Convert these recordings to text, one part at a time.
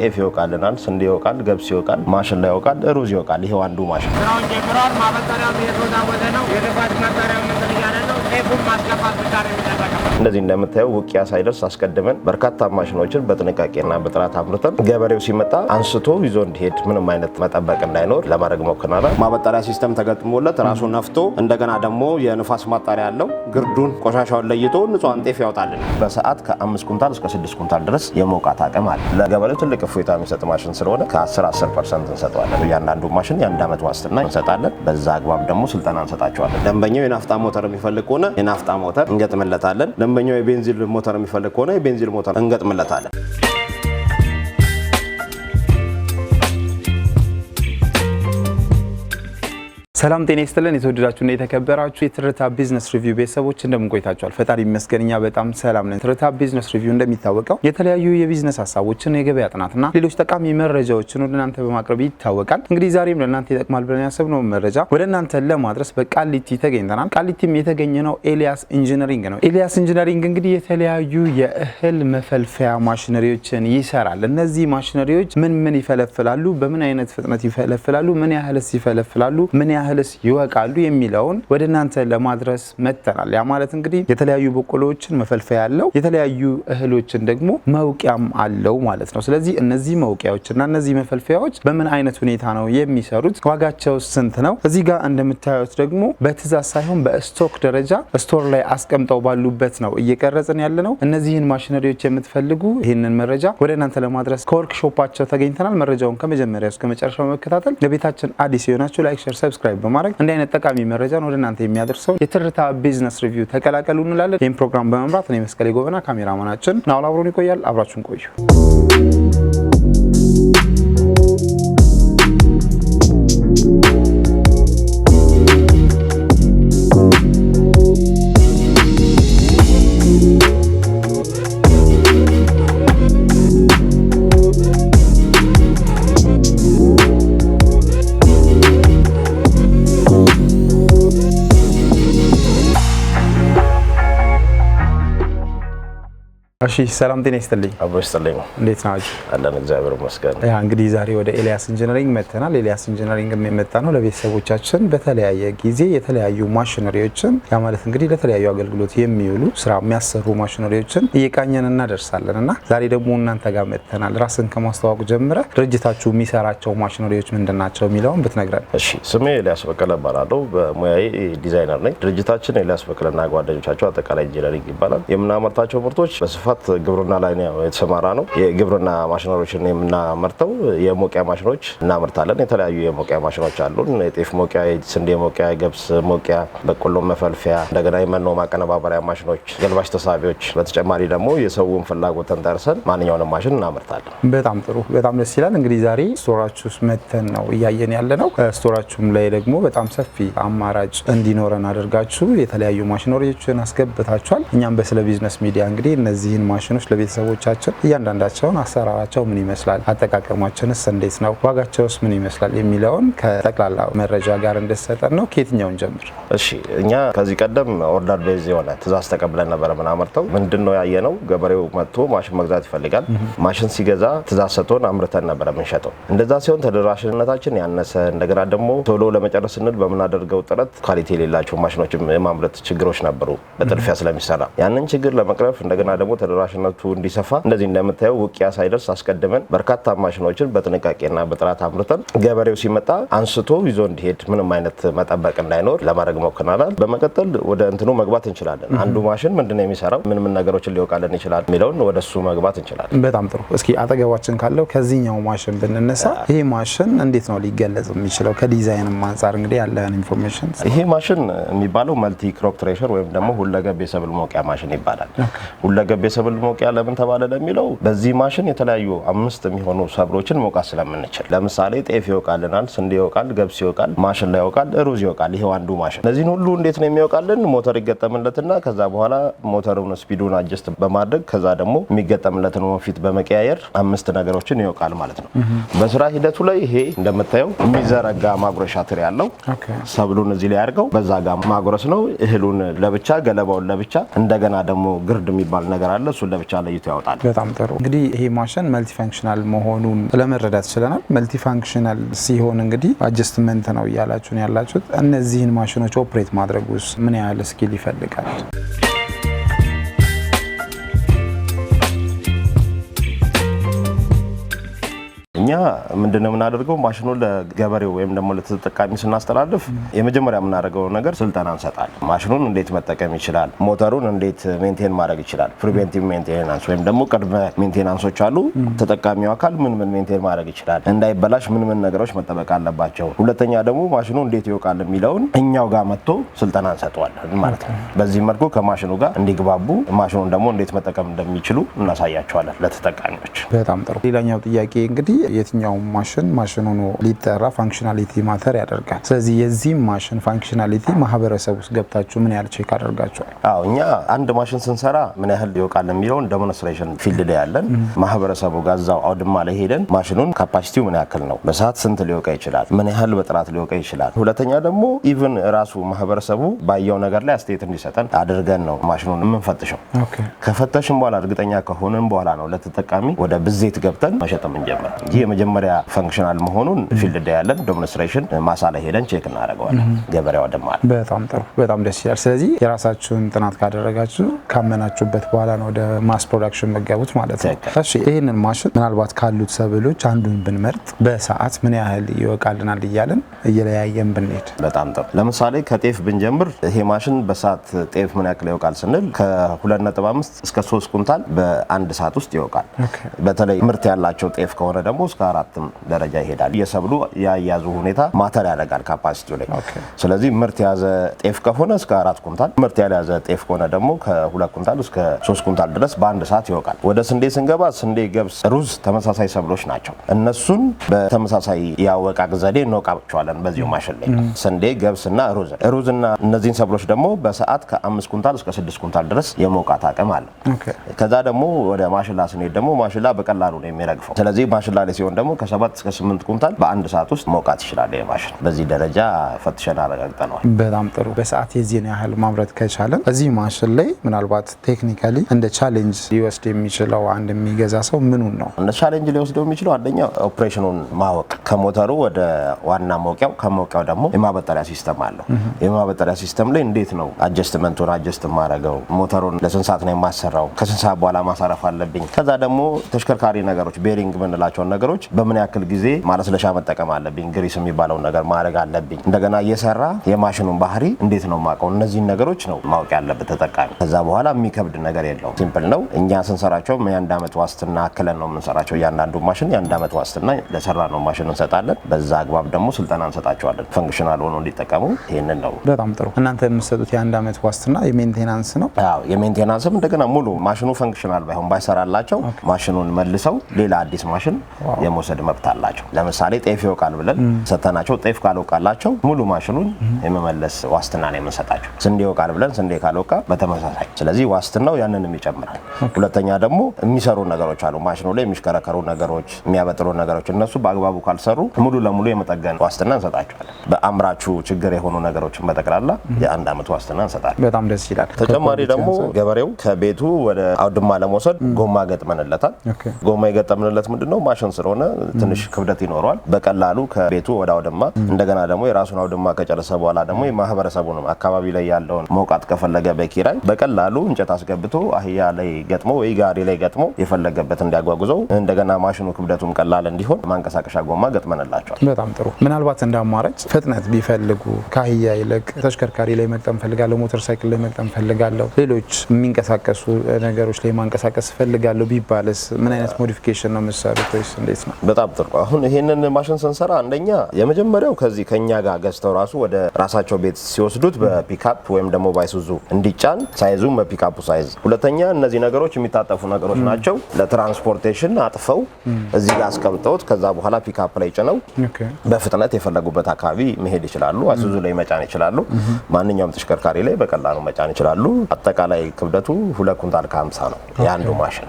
ጤፍ ይወቃልናል፣ ስንዴ ይወቃል፣ ገብስ ይወቃል፣ ማሽን ላይ ይወቃል፣ ሩዝ ይወቃል። ይሄው አንዱ ማሽን ስራውን ጀምሯል። ማበጠሪያው የተወዛወዘ ነው። የልፋት ማበጠሪያው ምን ያለ ነው? ጤፉን ማስገባት ብቻ ነው የሚጠበቀው። እንደዚህ እንደምታየው ውቂያ ሳይደርስ አስቀድመን በርካታ ማሽኖችን በጥንቃቄና በጥራት አምርተን ገበሬው ሲመጣ አንስቶ ይዞ እንዲሄድ ምንም አይነት መጠበቅ እንዳይኖር ለማድረግ ሞክረናል። ማበጠሪያ ሲስተም ተገጥሞለት ራሱ ነፍቶ እንደገና ደግሞ የንፋስ ማጣሪያ ያለው ግርዱን ቆሻሻውን ለይቶ ንጹሃን ጤፍ ያወጣልን። በሰዓት ከ5 ኩንታል እስከ 6 ኩንታል ድረስ የመውቃት አቅም አለ። ለገበሬው ትልቅ እፎይታ የሚሰጥ ማሽን ስለሆነ ከ10% እንሰጠዋለን። እያንዳንዱ ማሽን የ1 ዓመት ዋስትና እንሰጣለን። በዛ አግባብ ደግሞ ስልጠና እንሰጣቸዋለን። ደንበኛው የናፍጣ ሞተር የሚፈልግ ከሆነ የናፍጣ ሞተር እንገጥምለታለን። ደንበኛው የቤንዚን ሞተር የሚፈልግ ከሆነ የቤንዚን ሞተር እንገጥምለታለን። ሰላም ጤና ይስጥልን። የተወደዳችሁና የተከበራችሁ የትርታ ቢዝነስ ሪቪው ቤተሰቦች እንደምን ቆይታችኋል? ፈጣሪ ይመስገን እኛ በጣም ሰላም ነን። ትርታ ቢዝነስ ሪቪው እንደሚታወቀው የተለያዩ የቢዝነስ ሀሳቦችን፣ የገበያ ጥናትና ሌሎች ጠቃሚ መረጃዎችን ወደ እናንተ በማቅረብ ይታወቃል። እንግዲህ ዛሬም ለእናንተ ይጠቅማል ብለን ያሰብነው መረጃ ወደ እናንተ ለማድረስ በቃሊቲ ተገኝተናል። ቃሊቲም የተገኘ ነው ኤልያስ ኢንጂነሪንግ ነው። ኤልያስ ኢንጂነሪንግ እንግዲህ የተለያዩ የእህል መፈልፈያ ማሽነሪዎችን ይሰራል። እነዚህ ማሽነሪዎች ምን ይፈለፍላሉ፣ በምን አይነት ፍጥነት ይፈለፍላሉ፣ ምን ያህልስ ይፈለፍላሉ፣ ምን ያህልስ ይወቃሉ የሚለውን ወደ እናንተ ለማድረስ መጥተናል። ያ ማለት እንግዲህ የተለያዩ በቆሎችን መፈልፈያ ያለው የተለያዩ እህሎችን ደግሞ መውቂያም አለው ማለት ነው። ስለዚህ እነዚህ መውቂያዎችና እነዚህ መፈልፈያዎች በምን አይነት ሁኔታ ነው የሚሰሩት፣ ዋጋቸው ስንት ነው? እዚህ ጋር እንደምታዩት ደግሞ በትዕዛዝ ሳይሆን በስቶክ ደረጃ ስቶር ላይ አስቀምጠው ባሉበት ነው እየቀረጽን ያለ ነው። እነዚህን ማሽነሪዎች የምትፈልጉ ይህንን መረጃ ወደ እናንተ ለማድረስ ከወርክሾፓቸው ተገኝተናል። መረጃውን ከመጀመሪያ እስከ መጨረሻው መከታተል፣ ለቤታችን አዲስ የሆናችሁ ላይክ፣ ሼር፣ ሰብስክራይብ በማድረግ እንዲህ አይነት ጠቃሚ መረጃን ወደ እናንተ የሚያደርሰው የትርታ ቢዝነስ ሪቪው ተቀላቀሉ እንላለን። ይህን ፕሮግራም በመምራት እኔ መስቀሌ ጎበና፣ ካሜራማናችን ናውል አብሮን ይቆያል። አብራችሁን ቆዩ። እሺ ሰላም ጤና ይስጥልኝ። አብሮ ይስጥልኝ። እንዴት ናችሁ? አለን እግዚአብሔር ይመስገን። እንግዲህ ዛሬ ወደ ኤልያስ ኢንጂነሪንግ መጥተናል። ኤልያስ ኢንጂነሪንግ የመጣ ነው ለቤተሰቦቻችን በተለያየ ጊዜ የተለያዩ ማሽነሪዎችን ያ ማለት እንግዲህ ለተለያዩ አገልግሎት የሚውሉ ስራ የሚያሰሩ ማሽነሪዎችን እየቃኘን እናደርሳለን እና ዛሬ ደግሞ እናንተ ጋር መጥተናል። ራስን ከማስተዋወቅ ጀምረ ድርጅታችሁ የሚሰራቸው ማሽነሪዎች ምንድናቸው የሚለውን ብትነግረን። እሺ ስሜ ኤልያስ በቀለ እባላለሁ። በሙያዬ ዲዛይነር ነኝ። ድርጅታችን ኤልያስ በቀለና ጓደኞቻቸው አጠቃላይ ኢንጂነሪንግ ይባላል። የምናመርታቸው ምርቶች በስፋት ግብርና ላይ ነው የተሰማራ ነው። የግብርና ማሽነሪዎችን የምናመርተው የሞቂያ ማሽኖች እናመርታለን። የተለያዩ የሞቂያ ማሽኖች አሉን። የጤፍ ሞቂያ፣ የስንዴ ሞቂያ፣ የገብስ ሞቂያ፣ በቆሎ መፈልፈያ፣ እንደገና የመኖ ማቀነባበሪያ ማሽኖች፣ ገልባጭ ተሳቢዎች፣ በተጨማሪ ደግሞ የሰውን ፍላጎት ተንተርሰን ማንኛውንም ማሽን እናመርታለን። በጣም ጥሩ፣ በጣም ደስ ይላል። እንግዲህ ዛሬ ስቶራችሁ ውስጥ መተን ነው እያየን ያለ ነው። ስቶራችሁም ላይ ደግሞ በጣም ሰፊ አማራጭ እንዲኖረን አድርጋችሁ የተለያዩ ማሽነሪዎችን አስገብታችኋል። እኛም በስለ ቢዝነስ ሚዲያ እንግዲህ እነዚህን ማሽኖች ለቤተሰቦቻችን እያንዳንዳቸውን አሰራራቸው ምን ይመስላል፣ አጠቃቀማችንስ እንዴት ነው፣ ዋጋቸውስ ምን ይመስላል የሚለውን ከጠቅላላ መረጃ ጋር እንደሰጠን ነው። ከየትኛውን ጀምር? እሺ እኛ ከዚህ ቀደም ኦርደር ቤዝ የሆነ ትእዛዝ ተቀብለን ነበር ምናመርተው። ምንድነው ያየነው፣ ገበሬው መጥቶ ማሽን መግዛት ይፈልጋል። ማሽን ሲገዛ ትእዛዝ ሰጥቶን አምርተን ነበር የምንሸጠው። እንደዛ ሲሆን ተደራሽነታችን ያነሰ፣ እንደገና ደግሞ ቶሎ ለመጨረስ ስንል በምናደርገው ጥረት ኳሊቲ የሌላቸው ማሽኖች የማምረት ችግሮች ነበሩ በጥድፊያ ስለሚሰራ። ያንን ችግር ለመቅረፍ እንደገና ደግሞ ተደራሽነቱ እንዲሰፋ እንደዚህ እንደምታየው ውቂያ ሳይደርስ አስቀድመን በርካታ ማሽኖችን በጥንቃቄና በጥራት አምርተን ገበሬው ሲመጣ አንስቶ ይዞ እንዲሄድ ምንም አይነት መጠበቅ እንዳይኖር ለማድረግ ሞክረናል። በመቀጠል ወደ እንትኑ መግባት እንችላለን። አንዱ ማሽን ምንድነው የሚሰራው፣ ምን ነገሮችን ሊወቃለን ይችላል የሚለውን ወደሱ መግባት እንችላለን። በጣም ጥሩ። እስኪ አጠገባችን ካለው ከዚህኛው ማሽን ብንነሳ ይሄ ማሽን እንዴት ነው ሊገለጽ የሚችለው ከዲዛይንም አንፃር እንግዲህ ያለን ኢንፎርሜሽን? ይሄ ማሽን የሚባለው መልቲ ክሮፕ ትሬሸር ወይም ደግሞ ሁለገብ የሰብል መውቂያ ማሽን ይባላል። ሁለገብ የሰብል መውቂያ ለምን ተባለ ለሚለው በዚህ ማሽን የተለያዩ 5 የሚሆኑ ሰብሎችን መውቃት ስለምንችል፣ ለምሳሌ ጤፍ ይወቃልናል፣ ስንዴ ይወቃል፣ ገብስ ይወቃል፣ ማሽን ላይ ይወቃል፣ ሩዝ ይወቃል። ይሄው አንዱ ማሽን። እነዚህን ሁሉ እንዴት ነው የሚወቃልን? ሞተር ይገጠምለትና ከዛ በኋላ ሞተሩን ስፒዱን አጀስት በማድረግ ከዛ ደግሞ የሚገጠምለትን ወንፊት በመቀያየር 5 ነገሮችን ይወቃል ማለት ነው። በስራ ሂደቱ ላይ ይሄ እንደምታየው የሚዘረጋ ማጉረሻ ትሪ ያለው ሰብሉን እዚህ ላይ አድርገው በዛ ጋር ማጉረስ ነው። እህሉን ለብቻ ገለባውን ለብቻ፣ እንደገና ደግሞ ግርድ የሚባል ነገር አለ። እሱን ለብቻ ለይቶ ያወጣል። በጣም ጥሩ። እንግዲህ ይሄ ማሽን መልቲ ፋንክሽናል መሆኑን ለመረዳት ችለናል። መልቲ ፋንክሽናል ሲሆን እንግዲህ አጀስትመንት ነው እያላችሁን ያላችሁት። እነዚህን ማሽኖች ኦፕሬት ማድረጉስ ምን ያህል ስኪል ይፈልጋል? እኛ ምንድነው የምናደርገው ማሽኑን ለገበሬው ወይም ደግሞ ለተጠቃሚ ስናስተላልፍ የመጀመሪያ የምናደርገው ነገር ስልጠና እንሰጣለን። ማሽኑን እንዴት መጠቀም ይችላል፣ ሞተሩን እንዴት ሜንቴን ማድረግ ይችላል፣ ፕሪቬንቲቭ ሜንቴናንስ ወይም ደግሞ ቅድመ ሜንቴናንሶች አሉ። ተጠቃሚው አካል ምን ሜንቴን ማድረግ ይችላል፣ እንዳይበላሽ ምን ነገሮች መጠበቅ አለባቸው። ሁለተኛ ደግሞ ማሽኑ እንዴት ይወቃል የሚለውን እኛው ጋር መጥቶ ስልጠና እንሰጠዋለን ማለት ነው። በዚህ መልኩ ከማሽኑ ጋር እንዲግባቡ ማሽኑን ደግሞ እንዴት መጠቀም እንደሚችሉ እናሳያቸዋለን ለተጠቃሚዎች። በጣም ጥሩ። ሌላኛው ጥያቄ እንግዲህ የትኛው ማሽን ሆኖ ሊጠራ ፋንክሽናሊቲ ማተር ያደርጋል። ስለዚህ የዚህ ማሽን ፋንክሽናሊቲ ማህበረሰብ ውስጥ ገብታችሁ ምን ያህል ቼክ አደርጋችኋል? አዎ እኛ አንድ ማሽን ስንሰራ ምን ያህል ይወቃል የሚለውን ዴሞንስትሬሽን ፊልድ ላይ ያለን ማህበረሰቡ ጋር እዛው አውድማ ላይ ሄደን ማሽኑን ካፓሲቲው ምን ያክል ነው፣ በሰዓት ስንት ሊወቃ ይችላል፣ ምን ያህል በጥራት ሊወቃ ይችላል። ሁለተኛ ደግሞ ኢቭን ራሱ ማህበረሰቡ ባየው ነገር ላይ አስተያየት እንዲሰጠን አድርገን ነው ማሽኑን የምንፈትሸው። ከፈተሽን በኋላ እርግጠኛ ከሆነን በኋላ ነው ለተጠቃሚ ወደ ብዜት ገብተን መሸጥ የምንጀምር። የመጀመሪያ ፈንክሽናል መሆኑን ፊልድ ላይ ያለን ዴሞንስትሬሽን ማሳ ላይ ሄደን ቼክ እናደርገዋለን። ገበሬው አደማ። በጣም ጥሩ፣ በጣም ደስ ይላል። ስለዚህ የራሳችሁን ጥናት ካደረጋችሁ ካመናችሁበት በኋላ ነው ወደ ማስ ፕሮዳክሽን መገቡት ማለት ነው። እሺ ይሄንን ማሽን ምናልባት ካሉት ሰብሎች አንዱን ብንመርጥ በሰዓት ምን ያህል ይወቃልናል እያለን እየለያየን ብንሄድ? በጣም ጥሩ። ለምሳሌ ከጤፍ ብንጀምር ይሄ ማሽን በሰዓት ጤፍ ምን ያክል ይወቃል ስንል ከ2.5 እስከ 3 ኩንታል በአንድ ሰዓት ውስጥ ይወቃል። በተለይ ምርት ያላቸው ጤፍ ከሆነ ደግሞ እስከ 4 ደረጃ ይሄዳል። የሰብሉ ያያዙ ሁኔታ ማተር ያደርጋል ካፓሲቲው ላይ። ስለዚህ ምርት የያዘ ጤፍ ከሆነ እስከ 4 ኩንታል፣ ምርት ያልያዘ ጤፍ ከሆነ ደግሞ ከ2 ኩንታል እስከ 3 ኩንታል ድረስ በአንድ ሰዓት ይወቃል። ወደ ስንዴ ስንገባ ስንዴ፣ ገብስ፣ ሩዝ ተመሳሳይ ሰብሎች ናቸው። እነሱን በተመሳሳይ ያወቃቅ ዘዴ እንወቃቸዋለን በዚሁ ማሽን ላይ። ስንዴ፣ ገብስና ሩዝና እነዚህን ሰብሎች ደግሞ በሰዓት ከ5 ኩንታል እስከ 6 ኩንታል ድረስ የመውቃት አቅም አለው። ከዛ ደግሞ ወደ ማሽላ ስንሄድ ደግሞ ማሽላ በቀላሉ ነው የሚረግፈው። ስለዚህ ማሽላ ላይ ሲሆን ደግሞ ከ7 እስከ 8 ኩንታል በአንድ ሰዓት ውስጥ መውቃት ይችላል የማሽን። በዚህ ደረጃ ፈትሸን አረጋግጠነዋል። በጣም ጥሩ። በሰዓት የዚህን ያህል ማምረት ከቻለ እዚህ ማሽን ላይ ምናልባት ቴክኒካሊ እንደ ቻሌንጅ ሊወስድ የሚችለው አንድ የሚገዛ ሰው ምኑን ነው እንደ ቻሌንጅ ሊወስደው የሚችለው? አንደኛ ኦፕሬሽኑን ማወቅ፣ ከሞተሩ ወደ ዋና መውቂያው፣ ከመውቂያው ደግሞ የማበጠሪያ ሲስተም አለው። የማበጠሪያ ሲስተም ላይ እንዴት ነው አጀስትመንቱን አጀስት ማረገው፣ ሞተሩን ለስንት ሰዓት ነው የማሰራው፣ ከስንት ሰዓት በኋላ ማሳረፍ አለብኝ። ከዛ ደግሞ ተሽከርካሪ ነገሮች ቤሪንግ የምንላቸውን ነገሮች በምን ያክል ጊዜ ማለስለሻ መጠቀም አለብኝ፣ ግሪስ የሚባለውን ነገር ማድረግ አለብኝ። እንደገና እየሰራ የማሽኑን ባህሪ እንዴት ነው ማውቀው? እነዚህን ነገሮች ነው ማወቅ ያለበት ተጠቃሚ። ከዛ በኋላ የሚከብድ ነገር የለውም፣ ሲምፕል ነው። እኛ ስንሰራቸው የ1 ዓመት ዋስትና አክለን ነው የምንሰራቸው። እያንዳንዱ ማሽን የ1 ዓመት ዋስትና ለሰራ ነው ማሽን እንሰጣለን። በዛ አግባብ ደግሞ ስልጠና እንሰጣቸዋለን ፈንክሽናል ሆኖ እንዲጠቀሙ። ይሄንን ነው። በጣም ጥሩ። እናንተ የምትሰጡት የ1 ዓመት ዋስትና የሜንቴናንስ ነው? አዎ የሜንቴናንስም እንደገና ሙሉ ማሽኑ ፈንክሽናል ባይሆን ባይሰራላቸው ማሽኑን መልሰው ሌላ አዲስ ማሽን የመውሰድ መብት አላቸው። ለምሳሌ ጤፍ ይወቃል ብለን ሰተናቸው ጤፍ ካልወቃላቸው ሙሉ ማሽኑን የመመለስ ዋስትና ነው የምንሰጣቸው። ስንዴ ይወቃል ብለን ስንዴ ካልወቃ በተመሳሳይ። ስለዚህ ዋስትናው ያንንም ይጨምራል። ሁለተኛ ደግሞ የሚሰሩ ነገሮች አሉ ማሽኑ ላይ የሚሽከረከሩ ነገሮች፣ የሚያበጥሩ ነገሮች፣ እነሱ በአግባቡ ካልሰሩ ሙሉ ለሙሉ የመጠገን ዋስትና እንሰጣቸዋለን። በአምራቹ ችግር የሆኑ ነገሮችን በጠቅላላ የ1 ዓመት ዋስትና እንሰጣለን። በጣም ደስ ይላል። ተጨማሪ ደግሞ ገበሬው ከቤቱ ወደ አውድማ ለመውሰድ ጎማ ገጥመንለታል። ጎማ የገጠምንለት ምንድነው ማሽን ስለሆነ ትንሽ ክብደት ይኖረዋል። በቀላሉ ከቤቱ ወደ አውድማ እንደገና ደግሞ የራሱን አውድማ ከጨረሰ በኋላ ደግሞ የማህበረሰቡን አካባቢ ላይ ያለውን መውቃት ከፈለገ በኪራይ በቀላሉ እንጨት አስገብቶ አህያ ላይ ገጥሞ ወይ ጋሪ ላይ ገጥሞ የፈለገበት እንዲያጓጉዘው እንደገና ማሽኑ ክብደቱም ቀላል እንዲሆን ማንቀሳቀሻ ጎማ ገጥመንላቸዋል። በጣም ጥሩ። ምናልባት እንደ አማራጭ ፍጥነት ቢፈልጉ ከአህያ ይልቅ ተሽከርካሪ ላይ መግጠም ፈልጋለሁ፣ ሞተር ሳይክል ላይ መግጠም ፈልጋለሁ፣ ሌሎች የሚንቀሳቀሱ ነገሮች ላይ ማንቀሳቀስ ፈልጋለሁ ቢባልስ ምን አይነት ሞዲፊኬሽን ነው የምትሰሩት ወይስ እንዴት ነው? በጣም ጥሩ። አሁን ይሄንን ማሽን ስንሰራ አንደኛ የመጀመሪያው ከዚህ ከኛ ጋር ገዝተው ራሱ ወደ ራሳቸው ቤት ሲወስዱት በፒካፕ ወይም ደግሞ ባይሱዙ እንዲጫን ሳይዙ በፒካፑ ሳይዝ። ሁለተኛ እነዚህ ነገሮች የሚታጠፉ ነገሮች ናቸው። ለትራንስፖርቴሽን አጥፈው እዚህ ጋር አስቀምጠውት ከዛ በኋላ ፒካፕ ላይ ጭነው በፍጥነት የፈለጉበት አካባቢ መሄድ ይችላሉ። አይሱዙ ላይ መጫን ይችላሉ። ማንኛውም ተሽከርካሪ ላይ በቀላሉ መጫን ይችላሉ። አጠቃላይ ክብደቱ 2 ኩንታል ከ50 ነው ያንዱ ማሽን።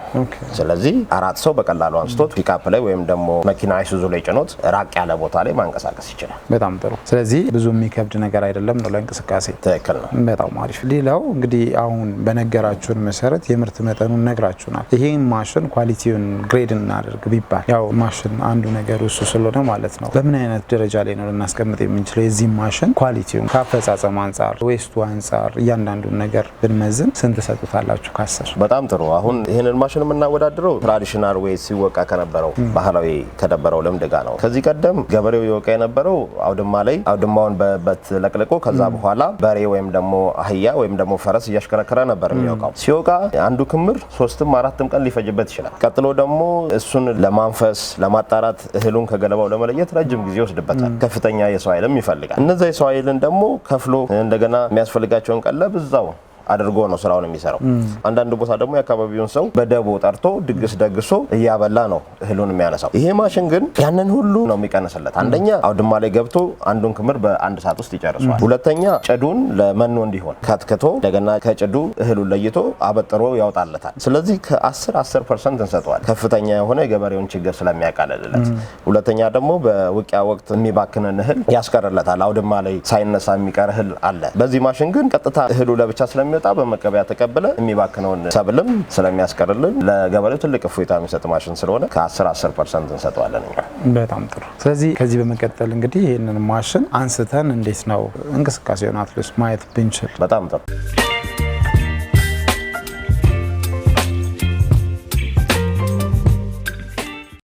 ስለዚህ 4 ሰው በቀላሉ አንስቶት ፒካፕ ላይ ወይም ደግሞ መኪና አይሱዙ ላይ ጭኖት ራቅ ያለ ቦታ ላይ ማንቀሳቀስ ይችላል። በጣም ጥሩ። ስለዚህ ብዙ የሚከብድ ነገር አይደለም ነው ለእንቅስቃሴ። ትክክል ነው። በጣም አሪፍ። ሌላው እንግዲህ አሁን በነገራችሁን መሰረት የምርት መጠኑን ነግራችሁናል። ይሄን ማሽን ኳሊቲውን ግሬድ እናደርግ ቢባል ያው ማሽን አንዱ ነገር እሱ ስለሆነ ማለት ነው በምን አይነት ደረጃ ላይ ነው ልናስቀምጥ የምንችለው የዚህ ማሽን ኳሊቲውን ከአፈጻጸም አንጻር ዌስቱ አንጻር እያንዳንዱን ነገር ብንመዝን ስንት ሰጡታላችሁ ከ10? በጣም ጥሩ። አሁን ይህንን ማሽን የምናወዳድረው ትራዲሽናል ወይ ሲወቃ ከነበረው ባህላዊ ከነበረው ልምድ ጋር ነው። ከዚህ ቀደም ገበሬው ይወቃ የነበረው አውድማ ላይ አውድማውን በበት ለቅልቆ ከዛ በኋላ በሬ ወይም ደግሞ አህያ ወይም ደግሞ ፈረስ እያሽከረከረ ነበር የሚወቃው። ሲወቃ አንዱ ክምር 3ም 4ም ቀን ሊፈጅበት ይችላል። ቀጥሎ ደግሞ እሱን ለማንፈስ ለማጣራት እህሉን ከገለባው ለመለየት ረጅም ጊዜ ይወስድበታል። ከፍተኛ የሰው ኃይልም ይፈልጋል። እነዛ የሰው ኃይልን ደግሞ ከፍሎ እንደገና የሚያስፈልጋቸውን ቀለብ እዛው አድርጎ ነው ስራውን የሚሰራው። አንዳንድ ቦታ ደግሞ የአካባቢውን ሰው በደቦ ጠርቶ ድግስ ደግሶ እያበላ ነው እህሉን የሚያነሳው። ይሄ ማሽን ግን ያንን ሁሉ ነው የሚቀንስለት። አንደኛ አውድማ ላይ ገብቶ አንዱን ክምር በ1 ሰዓት ውስጥ ይጨርሷል። ሁለተኛ ጭዱን ለመኖ እንዲሆን ከትክቶ እንደገና ከጭዱ እህሉን ለይቶ አበጥሮ ያወጣለታል። ስለዚህ ከ10% እንሰጠዋል። ከፍተኛ የሆነ የገበሬውን ችግር ስለሚያቃልልለት። ሁለተኛ ደግሞ በውቂያ ወቅት የሚባክንን እህል ያስቀርለታል። አውድማ ላይ ሳይነሳ የሚቀር እህል አለ። በዚህ ማሽን ግን ቀጥታ እህሉ ለብቻ ስለሚወጣ በመቀበያ ተቀበለ የሚባክነውን ሰብልም ስለሚያስቀርልን ለገበሬው ትልቅ እፎይታ የሚሰጥ ማሽን ስለሆነ ከ10% እንሰጠዋለን እኛ። በጣም ጥሩ። ስለዚህ ከዚህ በመቀጠል እንግዲህ ይህንን ማሽን አንስተን እንዴት ነው እንቅስቃሴውን አትሊስት ማየት ብንችል? በጣም ጥሩ።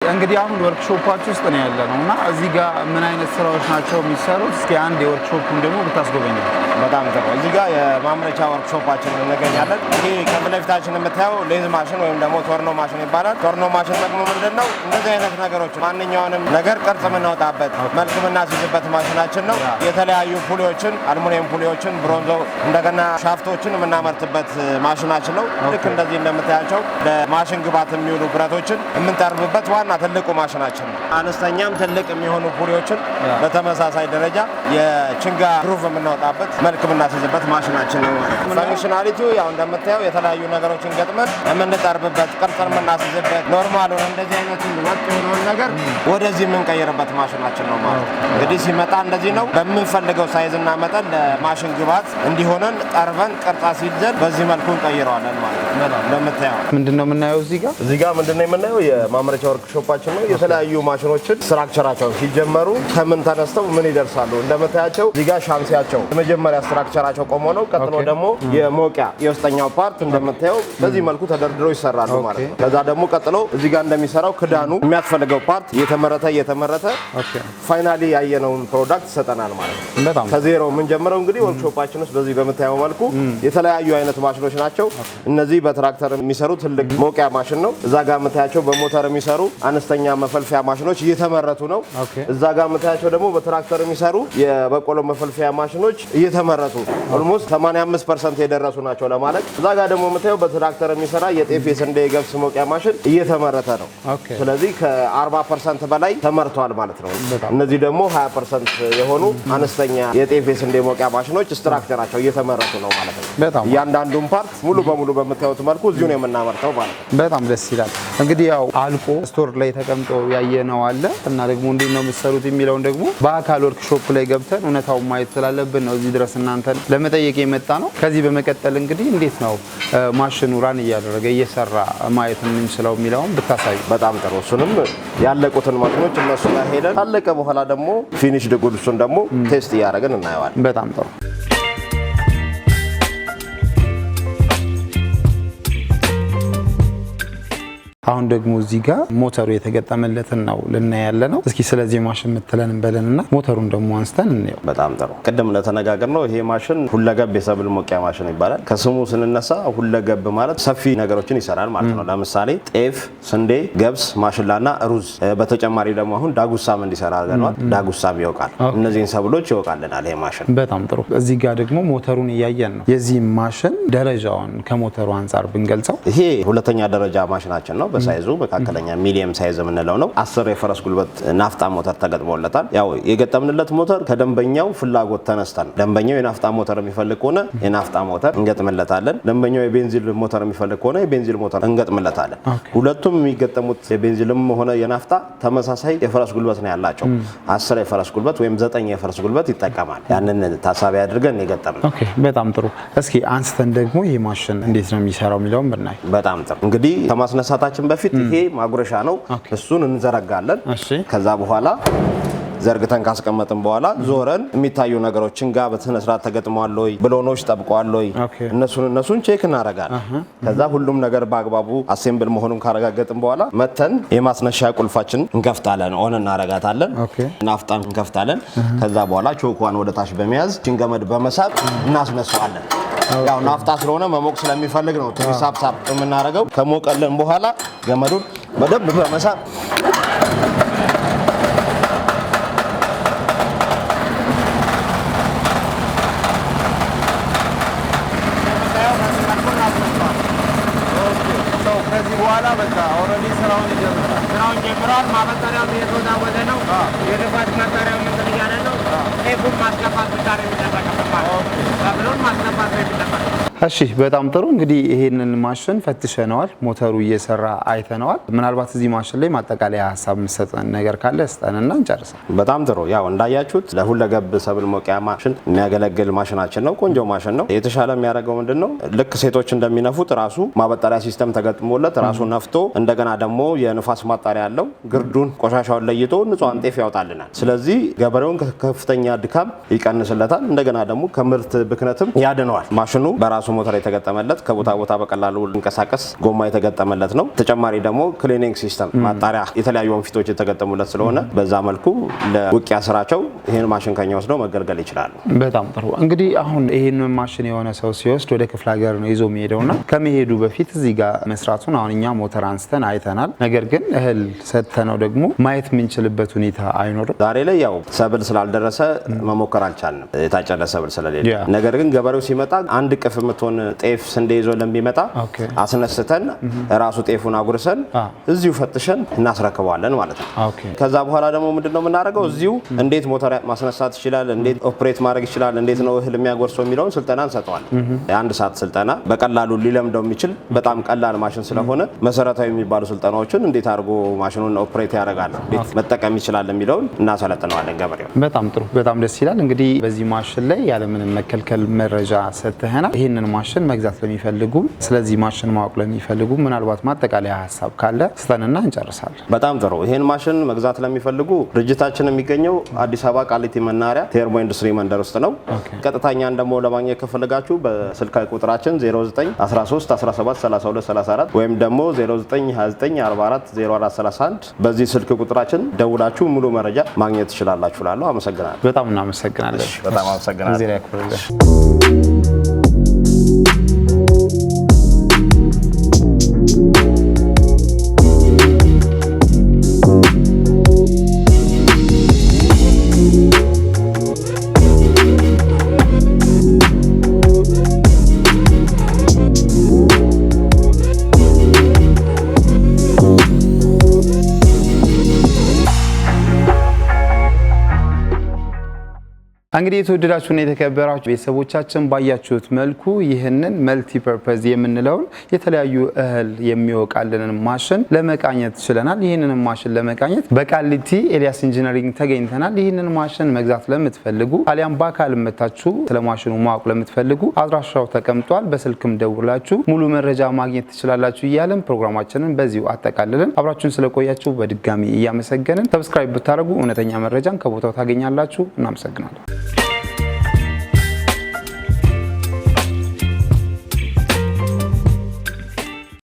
እንግዲህ አሁን ወርክሾፓችሁ ውስጥ ነው ያለ ነው እና እዚህ ጋር ምን አይነት ስራዎች ናቸው የሚሰሩት? እስኪ አንድ የወርክሾፑን ደግሞ ብታስጎበኝ። በጣም ጥሩ። እዚህ ጋር የማምረቻ ወርክሾፓችን እንገኛለን። ይሄ ከፊት ለፊታችን የምታየው ሌዝ ማሽን ወይም ደግሞ ቶርኖ ማሽን ይባላል። ቶርኖ ማሽን ጥቅሙ ምንድነው? እንደዚህ አይነት ነገሮች ማንኛውንም ነገር ቅርጽ የምናወጣበት መልክ የምናስይዝበት ማሽናችን ነው። የተለያዩ ፑሊዎችን፣ አልሙኒየም ፑሊዎችን፣ ብሮንዞ እንደገና ሻፍቶችን የምናመርትበት ማሽናችን ነው። ልክ እንደዚህ እንደምታያቸው ለማሽን ግባት የሚውሉ ብረቶችን የምንጠርብበት ዋና ትልቁ ማሽናችን ነው። አነስተኛም ትልቅ የሚሆኑ ፑሊዎችን በተመሳሳይ ደረጃ የችንጋ ግሩቭ የምናወጣበት መልክ የምናስይዝበት ማሽናችን ነው ማለት ነው። ፈንክሽናሊቲው ያው እንደምታየው የተለያዩ ነገሮችን ገጥመን የምንጠርብበት ቅርጽን የምናስይዝበት ኖርማሉን እንደዚህ አይነቱን ወጥ የሆነውን ነገር ወደዚህ የምንቀይርበት ማሽናችን ነው ማለት ነው። እንግዲህ ሲመጣ እንደዚህ ነው። በምንፈልገው ሳይዝና መጠን ለማሽን ግባት እንዲሆነን ጠርበን ቅርጻ ሲይዘን በዚህ መልኩ እንቀይረዋለን ማለት ነው። እንደምታየው ምንድነው የምናየው እዚህ ጋር ምንድነው የምናየው የማምረቻ ወርክሾፓችን ነው። የተለያዩ ማሽኖችን ስትራክቸራቸው ሲጀመሩ ከምን ተነስተው ምን ይደርሳሉ እንደምታያቸው እዚህ ጋር ሻምሲያቸው የመጀመሪያ ስትራክቸራቸው ቆሞ ነው። ቀጥሎ ደግሞ የሞቂያ የውስጠኛው ፓርት እንደምታየው በዚህ መልኩ ተደርድረው ይሰራሉ ማለት ነው። ከዛ ደግሞ ቀጥሎ እዚህ ጋር እንደሚሰራው ክዳኑ የሚያስፈልገው ፓርት እየተመረተ ፋይናሊ ያየነውን ፕሮዳክት ይሰጠናል ማለት ነው። በጣም ከዜሮ ምን ጀምረው እንግዲህ ወርክሾፓችን ውስጥ በዚህ በምታየው መልኩ የተለያዩ አይነት ማሽኖች ናቸው። እነዚህ በትራክተር የሚሰሩ ትልቅ ሞቂያ ማሽን ነው። እዛ ጋር የምታያቸው በሞተር የሚሰሩ አነስተኛ መፈልፈያ ማሽኖች እየተመረቱ ነው። እዛ ጋር የምታያቸው ደግሞ በትራክተር የሚሰሩ የበቆሎ መፈልፈያ ማሽኖች እየተመረቱ ኦልሞስት 85% የደረሱ ናቸው ለማለት። እዛ ጋር ደግሞ የምታየው በትራክተር የሚሰራ የጤፍ የስንዴ የገብስ ሞቂያ ማሽን እየተመረተ ነው። ስለዚህ ከ40% በላይ ተመርተዋል ማለት ነው። እነዚህ ደግሞ 20% የሆኑ አነስተኛ የጤፍ የስንዴ ሞቂያ ማሽኖች ስትራክቸራቸው እየተመረቱ ነው ማለት ነው። እያንዳንዱን ፓርት ሙሉ በሙሉ በምታዩት መልኩ እዚሁ ነው የምናመርተው ማለት ነው። በጣም ደስ ይላል። እንግዲህ ያው አልቆ ስቶር ላይ ተቀምጦ ያየነው አለ እና ደግሞ እንዴት ነው የምትሰሩት የሚለውን ደግሞ በአካል ወርክሾፕ ላይ ገብተን እውነታውን ማየት ስላለብን ነው እዚህ ድረስ እናንተን ለመጠየቅ የመጣ ነው። ከዚህ በመቀጠል እንግዲህ እንዴት ነው ማሽኑ ራን እያደረገ እየሰራ ማየት የምንችለው የሚለውን ብታሳዩ። በጣም ጥሩ። እሱንም ያለቁትን ማሽኖች እነሱ ጋር ሄደን ካለቀ በኋላ ደግሞ ፊኒሽድ ጉድሱን ደግሞ ቴስት እያደረግን እናየዋለን። በጣም ጥሩ። አሁን ደግሞ እዚህ ጋር ሞተሩ የተገጠመለትን ነው ልናያለ ነው። እስኪ ስለዚህ ማሽን የምትለን እንበለንና ሞተሩን ደግሞ አንስተን እንየው። በጣም ጥሩ። ቅድም እንደተነጋገር ነው ይሄ ማሽን ሁለገብ የሰብል ሞቂያ ማሽን ይባላል። ከስሙ ስንነሳ ሁለገብ ማለት ሰፊ ነገሮችን ይሰራል ማለት ነው። ለምሳሌ ጤፍ፣ ስንዴ፣ ገብስ፣ ማሽላና ሩዝ በተጨማሪ ደግሞ አሁን ዳጉሳም እንዲሰራ አድርገናል። ዳጉሳም ይወቃል። እነዚህን ሰብሎች ይወቃልናል ይሄ ማሽን። በጣም ጥሩ። እዚህ ጋር ደግሞ ሞተሩን እያየን ነው። የዚህ ማሽን ደረጃውን ከሞተሩ አንጻር ብንገልጸው ይሄ ሁለተኛ ደረጃ ማሽናችን ነው። በሳይዙ መካከለኛ ሚዲየም ሳይዝ የምንለው ነው። 10 የፈረስ ጉልበት ናፍጣ ሞተር ተገጥሞለታል። ያው የገጠምንለት ሞተር ከደንበኛው ፍላጎት ተነስተን ደንበኛው የናፍጣ ሞተር የሚፈልግ ከሆነ የናፍጣ ሞተር እንገጥምለታለን። ደንበኛው የቤንዚን ሞተር የሚፈልግ ከሆነ የቤንዚን ሞተር እንገጥምለታለን። ሁለቱም የሚገጠሙት የቤንዚንም ሆነ የናፍጣ ተመሳሳይ የፈረስ ጉልበት ነው ያላቸው። 10 የፈረስ ጉልበት ወይም 9 የፈረስ ጉልበት ይጠቀማል። ያንን ታሳቢ አድርገን የገጠምነው። ኦኬ በጣም ጥሩ። እስኪ አንስተን ደግሞ ይሄ ማሽን እንዴት ነው የሚሰራው የሚለውን ብናይ። በጣም ጥሩ። እንግዲህ ከማስነሳታችን በፊት ይሄ ማጉረሻ ነው። እሱን እንዘረጋለን። ከዛ በኋላ ዘርግተን ካስቀመጥን በኋላ ዞረን የሚታዩ ነገሮችን ጋር በስነ ስርዓት ተገጥሟል ወይ ብሎኖች ጠብቀዋል ወይ እነሱን ቼክ እናደርጋለን። ከዛ ሁሉም ነገር በአግባቡ አሴምብል መሆኑን ካረጋገጥን በኋላ መተን የማስነሻ ቁልፋችን እንከፍታለን። ኦን እናረጋታለን። ናፍጣን እንከፍታለን። ከዛ በኋላ ቾኳን ወደ ታች በመያዝ ጭንገመድ በመሳብ እናስነሳዋለን። ያው ናፍጣ ስለሆነ መሞቅ ስለሚፈልግ ነው ትንሽ ሳብ የምናደርገው። ከሞቀልን በኋላ ገመዱን በደንብ በመሳብ ከዚህ በኋላ በቃ ኦልሬዲ ስራውን ጀምሯል። ማበጠሪያው እየተወዛወዘ ነው። የንፋስ ማጣሪያው እንትን እያለ ነው። ቴፑን ማስገባት ብቻ ነው የሚጠበቅበት ማለት ነው። ብሎን ማስገባት ነው የሚጠበቅበት። እሺ በጣም ጥሩ። እንግዲህ ይሄንን ማሽን ፈትሸነዋል፣ ሞተሩ እየሰራ አይተነዋል። ምናልባት እዚህ ማሽን ላይ ማጠቃለያ ሀሳብ የምትሰጠን ነገር ካለ ስጠንና እንጨርሳለን። በጣም ጥሩ። ያው እንዳያችሁት ለሁለገብ ሰብል መውቂያ ማሽን የሚያገለግል ማሽናችን ነው። ቆንጆ ማሽን ነው። የተሻለ የሚያደርገው ምንድነው? ልክ ሴቶች እንደሚነፉት ራሱ ማበጠሪያ ሲስተም ተገጥሞለት ራሱ ነፍቶ እንደገና ደግሞ የንፋስ ማጣሪያ ያለው ግርዱን ቆሻሻውን ለይቶ ንጹሃን ጤፍ ያወጣልናል። ስለዚህ ገበሬውን ከፍተኛ ድካም ይቀንስለታል። እንደገና ደግሞ ከምርት ብክነትም ያድነዋል። ማሽኑ በራሱ ሞተር የተገጠመለት ከቦታ ቦታ በቀላሉ እንቀሳቀስ ጎማ የተገጠመለት ነው። ተጨማሪ ደግሞ ክሊኒንግ ሲስተም ማጣሪያ የተለያዩ ወንፊቶች የተገጠሙለት ስለሆነ በዛ መልኩ ለውቂያ ስራቸው ይሄን ማሽን ከኛ ወስደው መገልገል ይችላሉ። በጣም ጥሩ። እንግዲህ አሁን ይሄን ማሽን የሆነ ሰው ሲወስድ ወደ ክፍለ ሀገር ነው ይዞ የሚሄደውና ከመሄዱ በፊት እዚህ ጋር መስራቱን አሁን እኛ ሞተር አንስተን አይተናል። ነገር ግን እህል ሰጥተነው ደግሞ ማየት የምንችልበት ሁኔታ አይኖርም። ዛሬ ላይ ያው ሰብል ስላልደረሰ መሞከር አልቻልንም፣ የታጨደ ሰብል ስለሌለ። ነገር ግን ገበሬው ሲመጣ አንድ ቅፍ የምትሆን ጤፍ ስንዴ ይዞ ለሚመጣ አስነስተን ራሱ ጤፉን አጉርሰን እዚሁ ፈትሸን እናስረክበዋለን ማለት ነው። ከዛ በኋላ ደግሞ ምንድነው የምናደርገው? እዚሁ እንዴት ሞተር ማስነሳት ይችላል፣ እንዴት ኦፕሬት ማድረግ ይችላል፣ እንዴት ነው እህል የሚያጎርሰው የሚለውን ስልጠና እንሰጠዋለን። የአንድ ሰዓት ስልጠና በቀላሉ ሊለምደው የሚችል በጣም ቀላል ማሽን ስለሆነ መሰረታዊ የሚባሉ ስልጠናዎችን እንዴት አድርጎ ማሽኑን ኦፕሬት ያደርጋል፣ እንዴት መጠቀም ይችላል የሚለውን እናሰለጥነዋለን ገበሬው። በጣም ጥሩ፣ በጣም ደስ ይላል። እንግዲህ በዚህ ማሽን ላይ ያለምንም መከልከል መረጃ ሰጥተናል። ይህንን ማሽን መግዛት ለሚፈልጉ ስለዚህ ማሽን ማወቅ ለሚፈልጉ ምናልባት ማጠቃለያ ሀሳብ ካለ ስጠንና እንጨርሳለን። በጣም ጥሩ። ይህን ማሽን መግዛት ለሚፈልጉ ድርጅታችን የሚገኘው አዲስ አበባ ቃሊቲ መናኸሪያ ቴርሞ ኢንዱስትሪ መንደር ውስጥ ነው። ቀጥታኛን ደግሞ ለማግኘት ከፈለጋችሁ በስልክ ቁጥራችን 0913 17 32 34 ወይም ደግሞ 0929 44 04 31 በዚህ ስልክ ቁጥራችን ደውላችሁ ሙሉ መረጃ ማግኘት ትችላላችሁ። ላለሁ አመሰግናለሁ። በጣም እናመሰግናለን። በጣም አመሰግናለሁ። እንግዲህ የተወደዳችሁና የተከበራችሁ ቤተሰቦቻችን ባያችሁት መልኩ ይህንን መልቲ ፐርፐዝ የምንለውን የተለያዩ እህል የሚወቃልንን ማሽን ለመቃኘት ችለናል። ይህንን ማሽን ለመቃኘት በቃሊቲ ኤልያስ ኢንጂነሪንግ ተገኝተናል። ይህንን ማሽን መግዛት ለምትፈልጉ አሊያም በአካል መታችሁ ስለ ማሽኑ ማወቅ ለምትፈልጉ አድራሻው ተቀምጧል። በስልክም ደውላችሁ ሙሉ መረጃ ማግኘት ትችላላችሁ እያለን ፕሮግራማችንን በዚሁ አጠቃልለን አብራችሁን ስለቆያችሁ በድጋሚ እያመሰገንን ሰብስክራይብ ብታደርጉ እውነተኛ መረጃን ከቦታው ታገኛላችሁ። እናመሰግናለን።